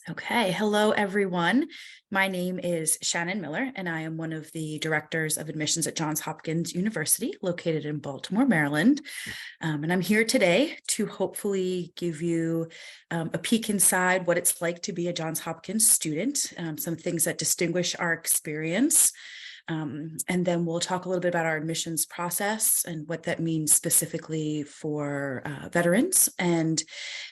Okay, hello everyone. My name is Shannon Miller, and I am one of the directors of admissions at Johns Hopkins University, located in Baltimore, Maryland. And I'm here today to hopefully give you a peek inside what it's like to be a Johns Hopkins student, some things that distinguish our experience. And then we'll talk a little bit about our admissions process and what that means specifically for veterans. And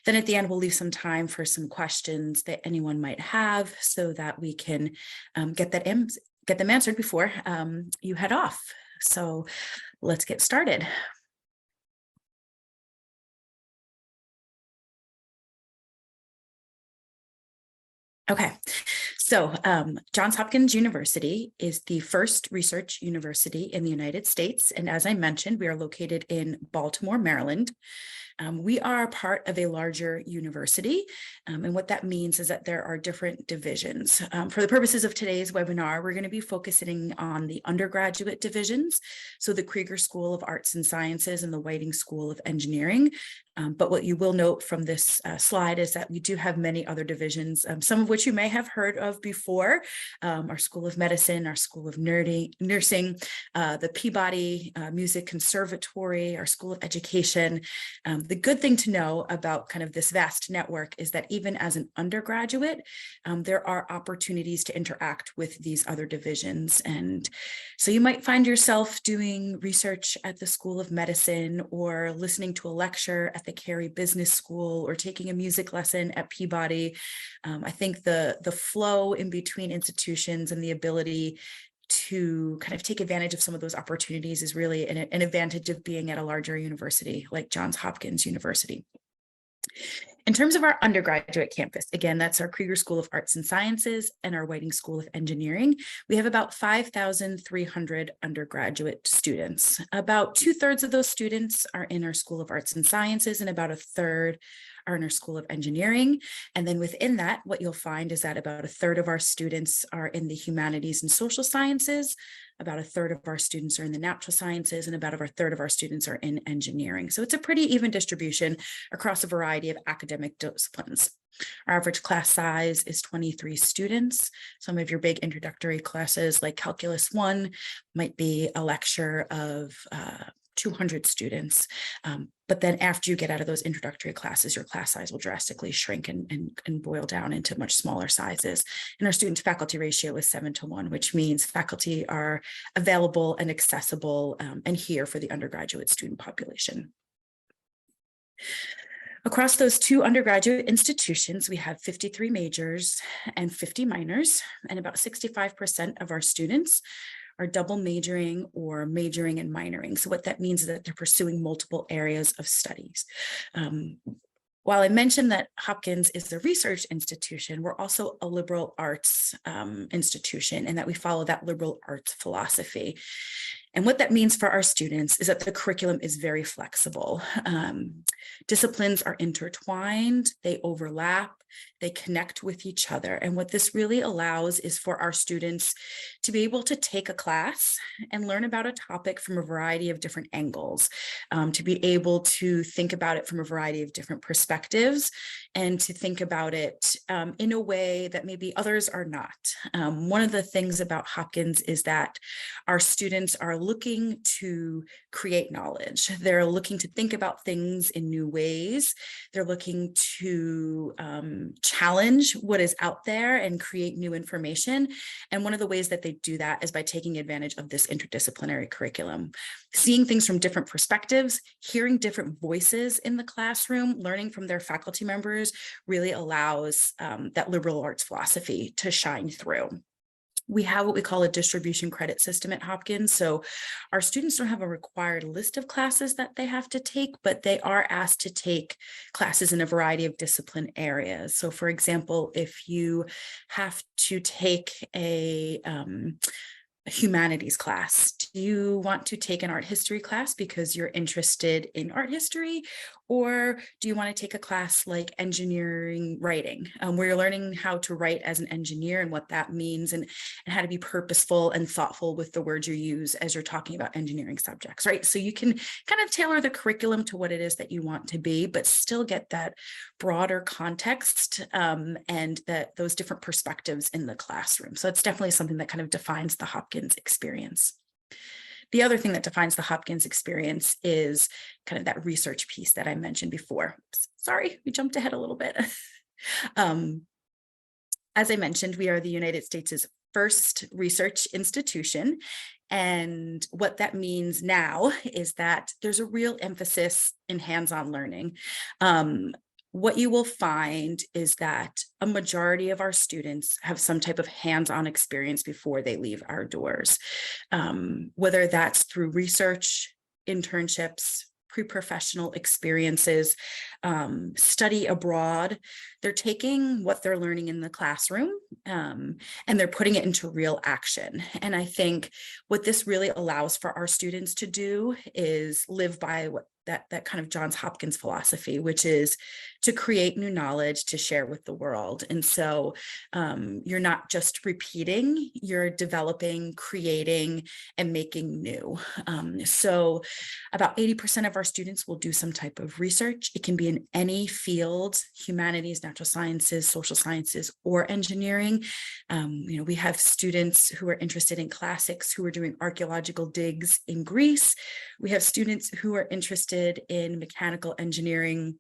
then at the end, we'll leave some time for some questions that anyone might have so that we can get them answered before you head off. So let's get started. Okay, so Johns Hopkins University is the first research university in the United States. And as I mentioned, we are located in Baltimore, Maryland. We are part of a larger university, and what that means is that there are different divisions. For the purposes of today's webinar, we're going to be focusing on the undergraduate divisions, so the Krieger School of Arts and Sciences and the Whiting School of Engineering. But what you will note from this slide is that we do have many other divisions, some of which you may have heard of before: our School of Medicine, our School of Nursing, the Peabody Music Conservatory, our School of Education. The good thing to know about kind of this vast network is that even as an undergraduate, there are opportunities to interact with these other divisions. And so you might find yourself doing research at the School of Medicine, or listening to a lecture at the Carey Business School, or taking a music lesson at Peabody. I think the flow in between institutions and the ability to kind of take advantage of some of those opportunities is really an advantage of being at a larger university like Johns Hopkins University. In terms of our undergraduate campus, again, that's our Krieger School of Arts and Sciences and our Whiting School of Engineering. We have about 5,300 undergraduate students. About 2/3 of those students are in our School of Arts and Sciences, and about 1/3 are in our School of Engineering. And then within that, what you'll find is that about 1/3 of our students are in the humanities and social sciences, about 1/3 of our students are in the natural sciences, and about 1/3 of our students are in engineering. So it's a pretty even distribution across a variety of academic disciplines. Our average class size is 23 students. Some of your big introductory classes like Calculus 1 might be a lecture of 200 students. But then after you get out of those introductory classes, your class size will drastically shrink and boil down into much smaller sizes. And our student to faculty ratio is 7:1, which means faculty are available and accessible and here for the undergraduate student population. Across those two undergraduate institutions, we have 53 majors and 50 minors, and about 65% of our students are double majoring or majoring and minoring. So what that means is that they're pursuing multiple areas of studies. While I mentioned that Hopkins is a research institution, we're also a liberal arts institution, and that we follow that liberal arts philosophy. And what that means for our students is that the curriculum is very flexible. Disciplines are intertwined, they overlap, they connect with each other. And what this really allows is for our students to be able to take a class and learn about a topic from a variety of different angles, to be able to think about it from a variety of different perspectives, and to think about it in a way that maybe others are not. One of the things about Hopkins is that our students are looking to create knowledge. They're looking to think about things in new ways. They're looking to challenge what is out there and create new information. And one of the ways that they do that is by taking advantage of this interdisciplinary curriculum, seeing things from different perspectives, hearing different voices in the classroom, learning from their faculty members really allows that liberal arts philosophy to shine through. We have what we call a distribution credit system at Hopkins. So our students don't have a required list of classes that they have to take, but they are asked to take classes in a variety of discipline areas. So for example, if you have to take a humanities class, do you want to take an art history class because you're interested in art history? Or do you want to take a class like engineering writing, where you're learning how to write as an engineer and what that means, and how to be purposeful and thoughtful with the words you use as you're talking about engineering subjects, right? So you can kind of tailor the curriculum to what it is that you want to be, but still get that broader context and those different perspectives in the classroom. So it's definitely something that kind of defines the Hopkins experience. The other thing that defines the Hopkins experience is kind of that research piece that I mentioned before. Sorry, we jumped ahead a little bit. As I mentioned, we are the United States' first research institution. And what that means now is that there's a real emphasis in hands-on learning. What you will find is that a majority of our students have some type of hands-on experience before they leave our doors, whether that's through research, internships, pre-professional experiences, study abroad. They're taking what they're learning in the classroom and they're putting it into real action. And I think what this really allows for our students to do is live by what that kind of Johns Hopkins philosophy, which is to create new knowledge to share with the world. And so you're not just repeating, you're developing, creating, and making new. So about 80% of our students will do some type of research. It can be in any field: humanities, natural sciences, social sciences, or engineering. We have students who are interested in classics who are doing archaeological digs in Greece. We have students who are interested in mechanical engineering,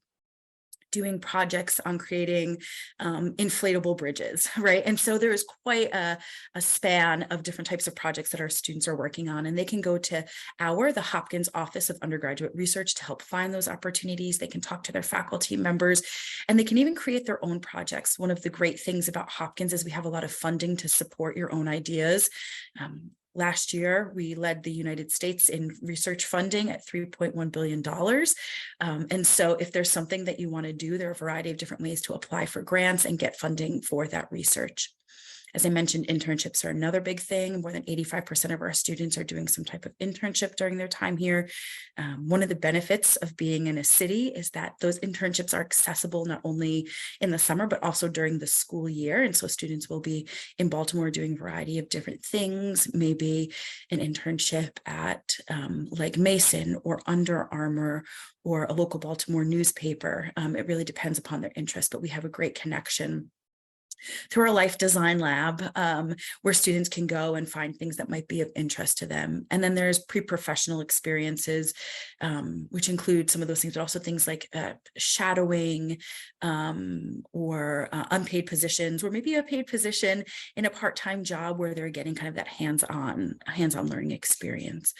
doing projects on creating inflatable bridges, right? And so there is quite a span of different types of projects that our students are working on, and they can go to the Hopkins Office of Undergraduate Research to help find those opportunities. They can talk to their faculty members, and they can even create their own projects. One of the great things about Hopkins is we have a lot of funding to support your own ideas. Last year, we led the United States in research funding at $3.1 billion. And so if there's something that you want to do, there are a variety of different ways to apply for grants and get funding for that research. As I mentioned, internships are another big thing. More than 85% of our students are doing some type of internship during their time here. One of the benefits of being in a city is that those internships are accessible not only in the summer, but also during the school year. And so students will be in Baltimore doing a variety of different things, maybe an internship at Legg Mason or Under Armour or a local Baltimore newspaper. It really depends upon their interest, but we have a great connection through our Life Design Lab, where students can go and find things that might be of interest to them. And then there's pre-professional experiences, which include some of those things, but also things like shadowing or unpaid positions, or maybe a paid position in a part-time job where they're getting kind of that hands-on learning experience.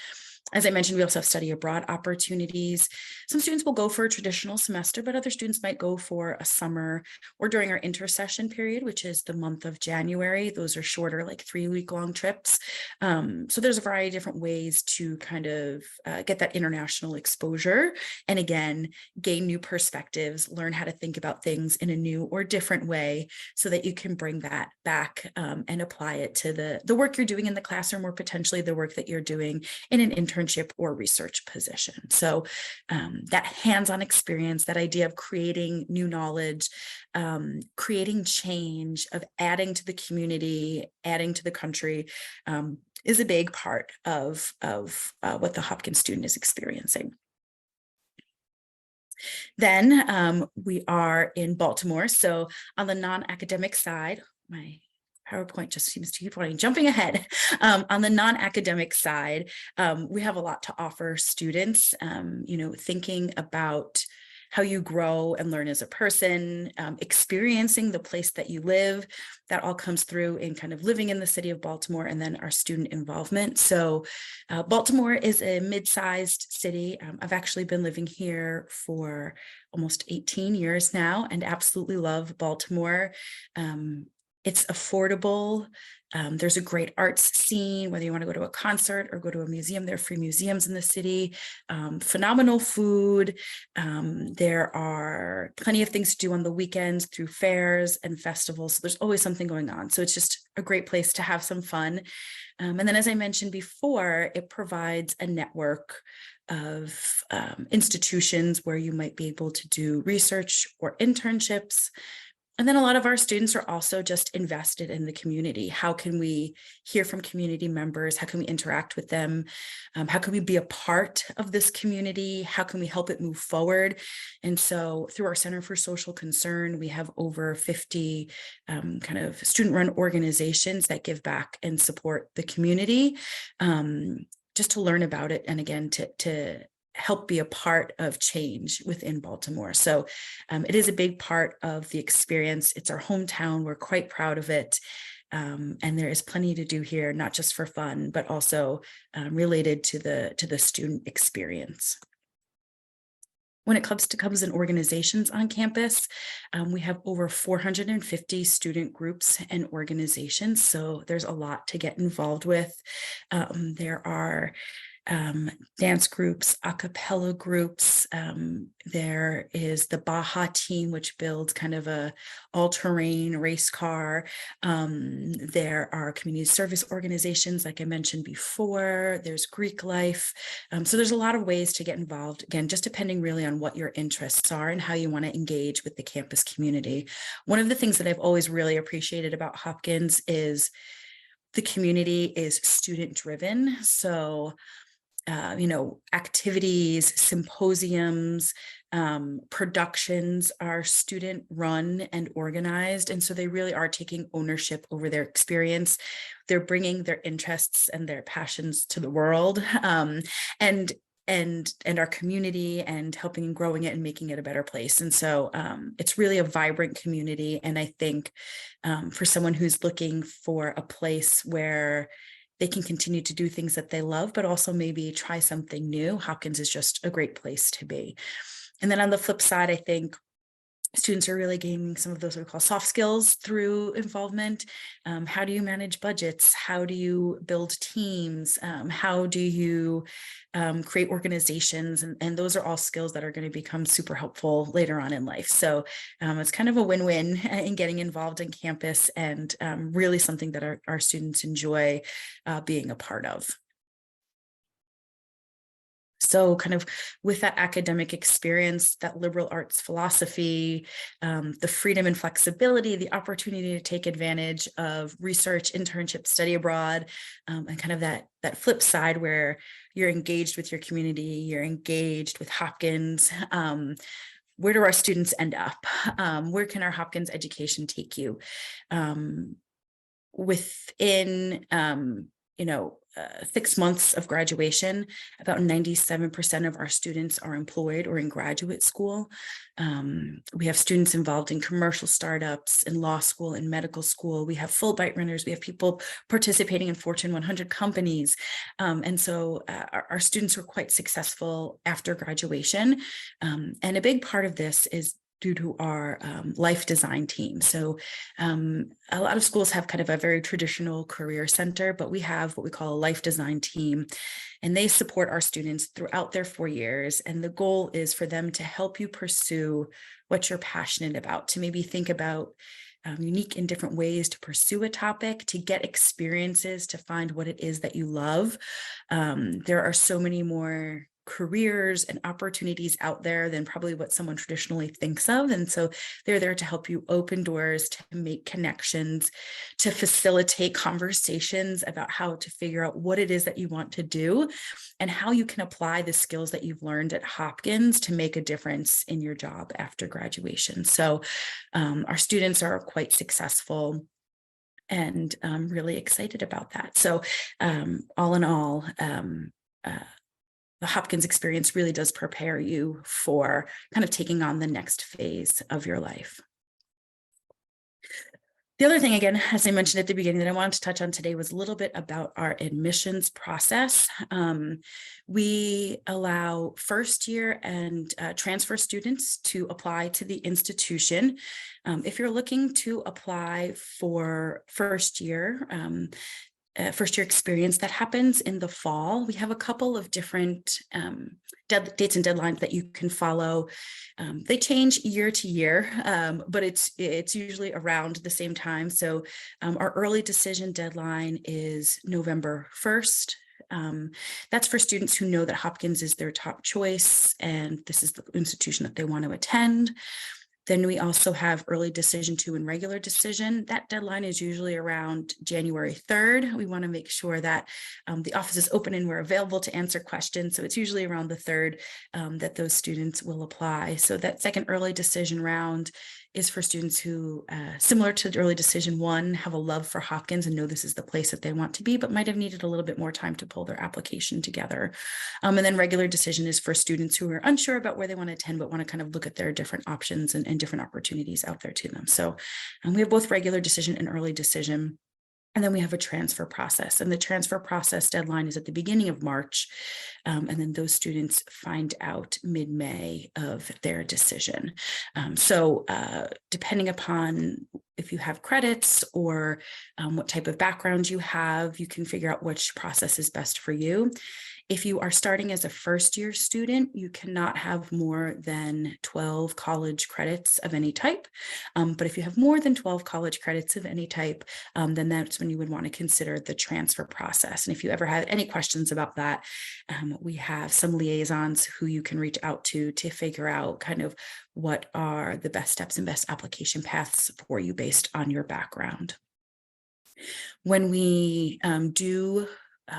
As I mentioned, we also have study abroad opportunities. Some students will go for a traditional semester, but other students might go for a summer or during our intersession period, which is the month of January. Those are shorter, like 3-week-long trips. So there's a variety of different ways to kind of get that international exposure. And again, gain new perspectives, learn how to think about things in a new or different way so that you can bring that back and apply it to the work you're doing in the classroom, or potentially the work that you're doing in an internship or research position. So that hands-on experience, that idea of creating new knowledge, creating change, of adding to the community, adding to the country, is a big part of what the Hopkins student is experiencing. Then we are in Baltimore. So on the non-academic side, my PowerPoint just seems to keep running, jumping ahead. On the non-academic side, we have a lot to offer students, thinking about how you grow and learn as a person, experiencing the place that you live. That all comes through in kind of living in the city of Baltimore, and then our student involvement. So Baltimore is a mid-sized city. I've actually been living here for almost 18 years now and absolutely love Baltimore. It's affordable. There's a great arts scene, whether you want to go to a concert or go to a museum. There are free museums in the city, phenomenal food. There are plenty of things to do on the weekends through fairs and festivals. So there's always something going on. So it's just a great place to have some fun. And then, as I mentioned before, it provides a network institutions where you might be able to do research or internships. And then a lot of our students are also just invested in the community. How can we hear from community members? How can we interact with them? How can we be a part of this community? How can we help it move forward? And so through our Center for Social Concern, we have over 50 kind of student-run organizations that give back and support the community, just to learn about it. And again, to help be a part of change within Baltimore. So it is a big part of the experience. It's our hometown. We're quite proud of it. And there is plenty to do here, not just for fun, but also related to the student experience. When it comes to organizations on campus, we have over 450 student groups and organizations. So there's a lot to get involved with. There are dance groups, a cappella groups. There is the Baja team, which builds kind of a all-terrain race car. There are community service organizations, like I mentioned before. There's Greek life. So there's a lot of ways to get involved, again, just depending really on what your interests are and how you want to engage with the campus community. One of the things that I've always really appreciated about Hopkins is the community is student driven. So activities, symposiums, productions are student run and organized. And so they really are taking ownership over their experience. They're bringing their interests and their passions to the world, and our community, and helping and growing it and making it a better place. And so it's really a vibrant community. And I think for someone who's looking for a place where they can continue to do things that they love, but also maybe try something new, Hopkins is just a great place to be. And then on the flip side, I think students are really gaining some of those what we call soft skills through involvement. How do you manage budgets? How do you build teams? How do you create organizations? And those are all skills that are going to become super helpful later on in life. So it's kind of a win-win in getting involved in campus, and really something that our students enjoy being a part of. So kind of with that academic experience, that liberal arts philosophy, the freedom and flexibility, the opportunity to take advantage of research, internship, study abroad, and kind of that flip side where you're engaged with your community, you're engaged with Hopkins. Where do our students end up? Where can our Hopkins education take you? Within 6 months of graduation, about 97% of our students are employed or in graduate school. We have students involved in commercial startups, in law school, in medical school. We have Fulbright runners. We have people participating in Fortune 100 companies. And so our students were quite successful after graduation. And a big part of this is due to our life design team. So a lot of schools have kind of a very traditional career center, but we have what we call a life design team, and they support our students throughout their 4 years. And the goal is for them to help you pursue what you're passionate about, to maybe think about unique and different ways to pursue a topic, to get experiences, to find what it is that you love. There are so many more careers and opportunities out there than probably what someone traditionally thinks of. And so they're there to help you open doors, to make connections, to facilitate conversations about how to figure out what it is that you want to do and how you can apply the skills that you've learned at Hopkins to make a difference in your job after graduation. So our students are quite successful, and I'm really excited about that. So all in all, the Hopkins experience really does prepare you for kind of taking on the next phase of your life. The other thing, again, as I mentioned at the beginning, that I wanted to touch on today was a little bit about our admissions process. We allow first year and transfer students to apply to the institution. If you're looking to apply for first year experience, that happens in the fall. We have a couple of different dates and deadlines that you can follow. They change year to year, but it's usually around the same time. So our early decision deadline is November 1st. That's for students who know that Hopkins is their top choice and this is the institution that they want to attend. Then we also have early decision 2 and regular decision. That deadline is usually around January 3rd. We want to make sure that the office is open and we're available to answer questions. So it's usually around the 3rd that those students will apply. So that second early decision round is for students who, similar to early decision 1, have a love for Hopkins and know this is the place that they want to be, but might have needed a little bit more time to pull their application together. And then regular decision is for students who are unsure about where they want to attend, but want to kind of look at their different options and different opportunities out there to them. So we have both regular decision and early decision. And then we have a transfer process, and the transfer process deadline is at the beginning of March. And then those students find out mid-May of their decision. So depending upon if you have credits or what type of background you have, you can figure out which process is best for you. If you are starting as a first-year student, you cannot have more than 12 college credits of any type. But if you have more than 12 college credits of any type, then that's when you would want to consider the transfer process. And if you ever have any questions about that, we have some liaisons who you can reach out to figure out kind of what are the best steps and best application paths for you based on your background. When we do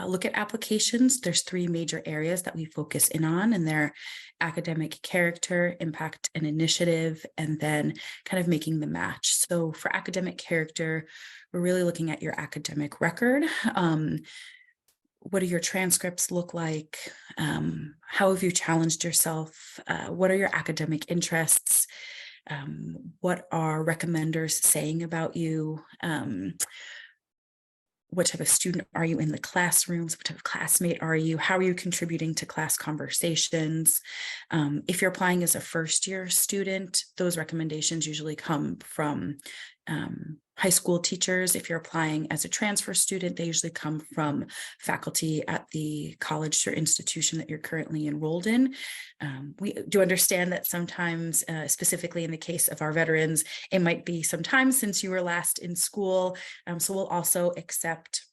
look at applications, there's 3 major areas that we focus in on, and they're academic character, impact and initiative, and then kind of making the match. So for academic character, we're really looking at your academic record. What do your transcripts look like? How have you challenged yourself? What are your academic interests? What are recommenders saying about you? What type of student are you in the classrooms? What type of classmate are you? How are you contributing to class conversations? If you're applying as a first-year student, those recommendations usually come from high school teachers. If you're applying as a transfer student, they usually come from faculty at the college or institution that you're currently enrolled in. We do understand that sometimes, specifically in the case of our veterans, it might be some time since you were last in school. So we'll also accept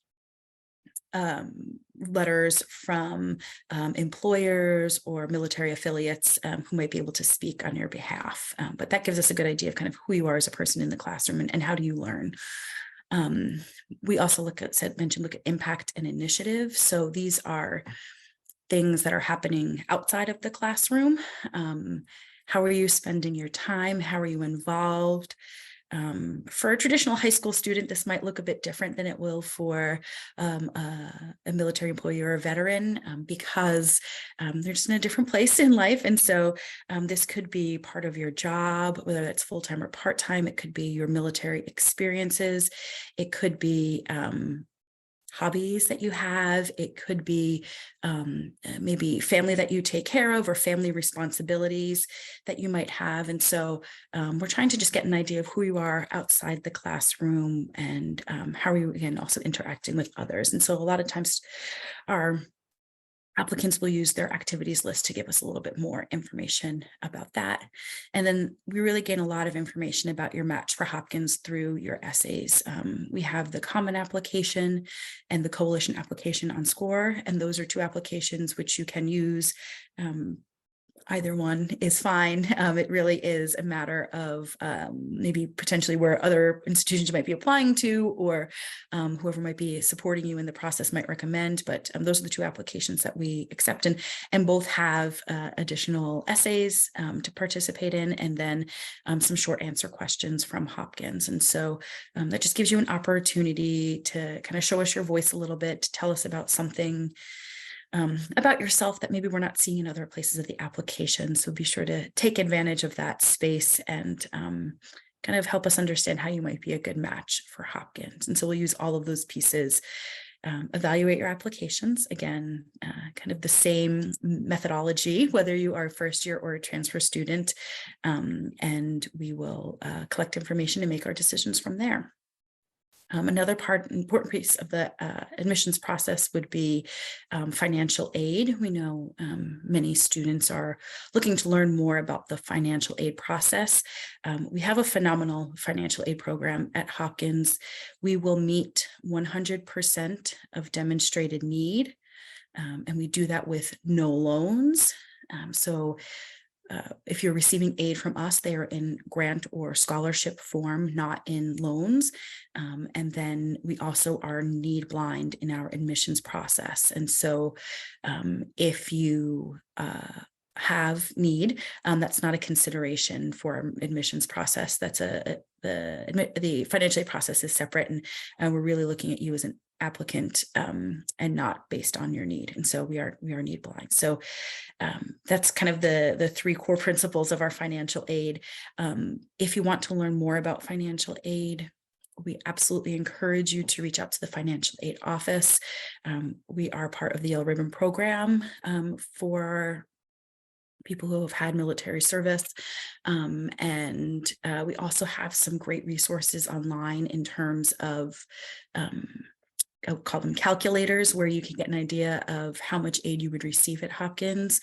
letters from employers or military affiliates who might be able to speak on your behalf. But that gives us a good idea of kind of who you are as a person in the classroom and how do you learn. We also look at impact and initiative. So these are things that are happening outside of the classroom. How are you spending your time? How are you involved? For a traditional high school student, this might look a bit different than it will for a military employee or a veteran because they're just in a different place in life. And so this could be part of your job, whether that's full-time or part-time. It could be your military experiences. It could be hobbies that you have. It could be maybe family that you take care of or family responsibilities that you might have. And so we're trying to just get an idea of who you are outside the classroom and how are you, again, also interacting with others. And so a lot of times our applicants will use their activities list to give us a little bit more information about that. And then we really gain a lot of information about your match for Hopkins through your essays. We have the common application and the coalition application on SCORE, and those are 2 applications which you can use. Either one is fine. It really is a matter of maybe potentially where other institutions you might be applying to or whoever might be supporting you in the process might recommend. But those are the 2 applications that we accept, and both have additional essays to participate in, and then some short answer questions from Hopkins. And so that just gives you an opportunity to kind of show us your voice a little bit, to tell us about something about yourself that maybe we're not seeing in other places of the application. So be sure to take advantage of that space and kind of help us understand how you might be a good match for Hopkins. And so we'll use all of those pieces, evaluate your applications. Again, kind of the same methodology, whether you are a first year or a transfer student, and we will collect information and make our decisions from there. Another important piece of the admissions process would be financial aid. We know many students are looking to learn more about the financial aid process. We have a phenomenal financial aid program at Hopkins. We will meet 100% of demonstrated need. And we do that with no loans. So if you're receiving aid from us, they are in grant or scholarship form, not in loans. And then we also are need blind in our admissions process. And so if you have need, that's not a consideration for admissions process. That's the financial aid process is separate, and we're really looking at you as an applicant and not based on your need. And so we are need blind. So that's kind of the three core principles of our financial aid. If you want to learn more about financial aid, we absolutely encourage you to reach out to the financial aid office. We are part of the Yellow Ribbon program for people who have had military service. And we also have some great resources online in terms of I'll call them calculators, where you can get an idea of how much aid you would receive at Hopkins.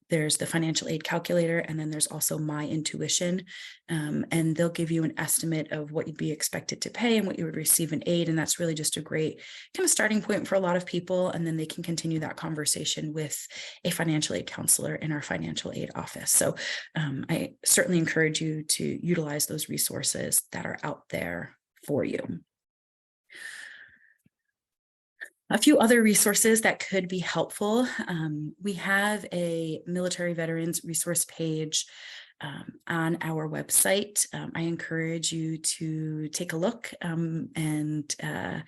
There's the financial aid calculator, and then there's also My Intuition, and they'll give you an estimate of what you'd be expected to pay and what you would receive in aid. And that's really just a great kind of starting point for a lot of people. And then they can continue that conversation with a financial aid counselor in our financial aid office. So I certainly encourage you to utilize those resources that are out there for you. A few other resources that could be helpful. We have a military veterans resource page on our website. I encourage you to take a look and kind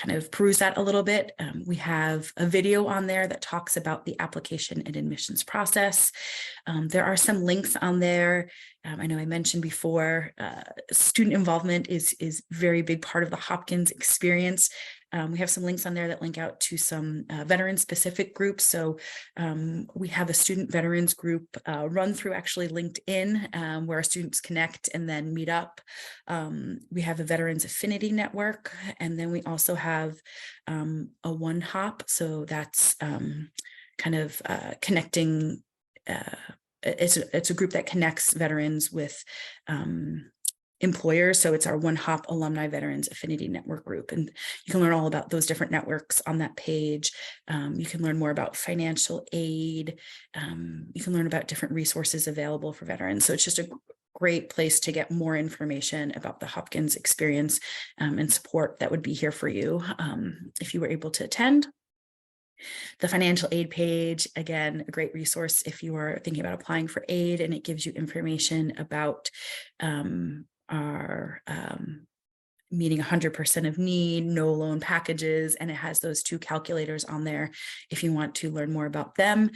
of peruse that a little bit. We have a video on there that talks about the application and admissions process. There are some links on there. I know I mentioned before, student involvement is very big part of the Hopkins experience. We have some links on there that link out to some veteran-specific groups. So we have a student veterans group run through actually LinkedIn, where our students connect and then meet up. We have a Veterans Affinity Network, and then we also have a One Hop. So that's kind of connecting. It's a group that connects veterans with employers. So it's our One Hop Alumni Veterans Affinity Network group. And you can learn all about those different networks on that page. You can learn more about financial aid. You can learn about different resources available for veterans. So it's just a great place to get more information about the Hopkins experience and support that would be here for you if you were able to attend. The financial aid page, again, a great resource if you are thinking about applying for aid, and it gives you information about our meeting 100% of need, no loan packages, and it has those two calculators on there if you want to learn more about them.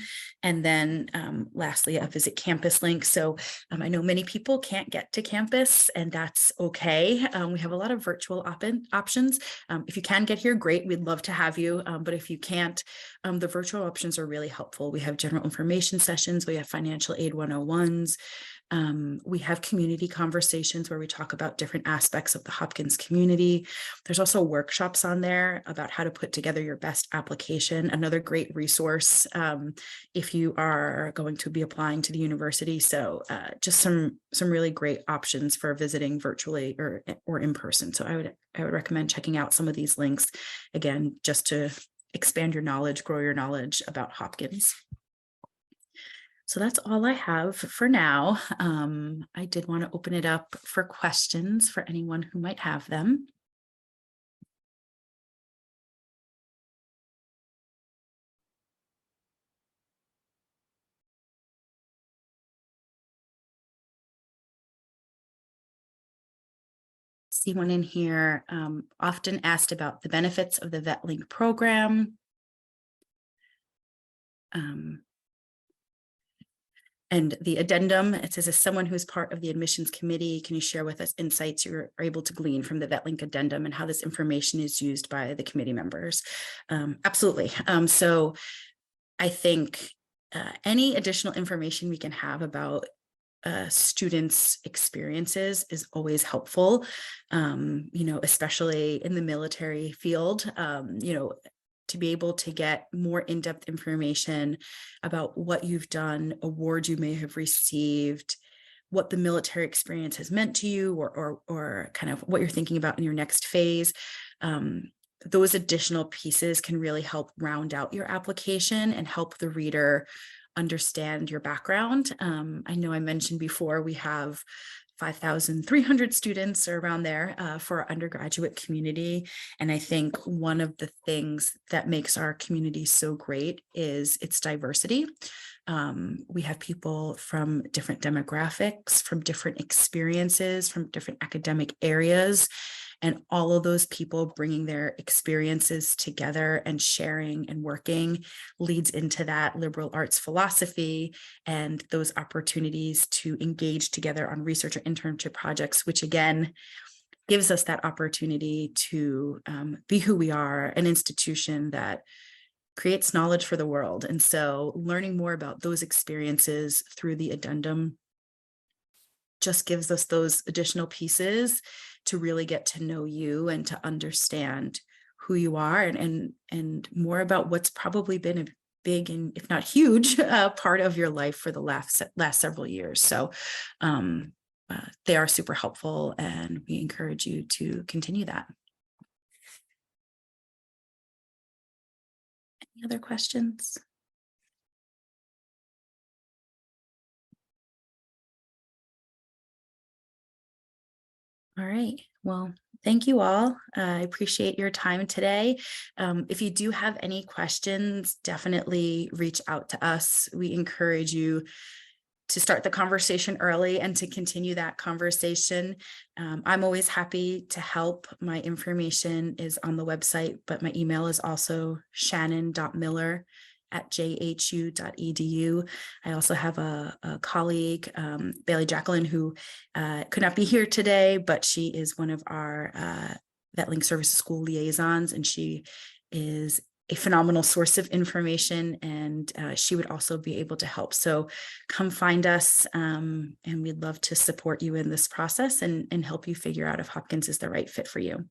And then lastly, a visit campus link. So I know many people can't get to campus, and that's okay. We have a lot of virtual options. If you can get here, great, we'd love to have you. But if you can't, the virtual options are really helpful. We have general information sessions, we have financial aid 101s. We have community conversations where we talk about different aspects of the Hopkins community. There's also workshops on there about how to put together your best application, another great resource if you are going to be applying to the university. So just some really great options for visiting virtually or in person. So I would recommend checking out some of these links, again, just to expand your knowledge, grow your knowledge about Hopkins. So that's all I have for now. I did want to open it up for questions for anyone who might have them. See one in here, often asked about the benefits of the VetLink program. And the addendum, it says, as someone who is part of the admissions committee, can you share with us insights you are able to glean from the VetLink addendum and how this information is used by the committee members? Absolutely. So I think any additional information we can have about students' experiences is always helpful, especially in the military field, to be able to get more in-depth information about what you've done, awards you may have received, what the military experience has meant to you, or kind of what you're thinking about in your next phase. those additional pieces can really help round out your application and help the reader understand your background. I know I mentioned before, we have 5,300 students or around there for our undergraduate community. And I think one of the things that makes our community so great is its diversity. We have people from different demographics, from different experiences, from different academic areas, and all of those people bringing their experiences together and sharing and working leads into that liberal arts philosophy and those opportunities to engage together on research or internship projects, which again gives us that opportunity to be who we are, an institution that creates knowledge for the world. And so learning more about those experiences through the addendum just gives us those additional pieces to really get to know you and to understand who you are and more about what's probably been a big and if not huge part of your life for the last several years. So they are super helpful, and we encourage you to continue that. Any other questions? All right. Well, thank you all. I appreciate your time today. If you do have any questions, definitely reach out to us. We encourage you to start the conversation early and to continue that conversation. I'm always happy to help. My information is on the website, but my email is also shannon.miller@jhu.edu. I also have a colleague, Bailey Jacqueline, who could not be here today, but she is one of our VetLink Services School liaisons, and she is a phenomenal source of information, and she would also be able to help. So come find us, and we'd love to support you in this process and help you figure out if Hopkins is the right fit for you.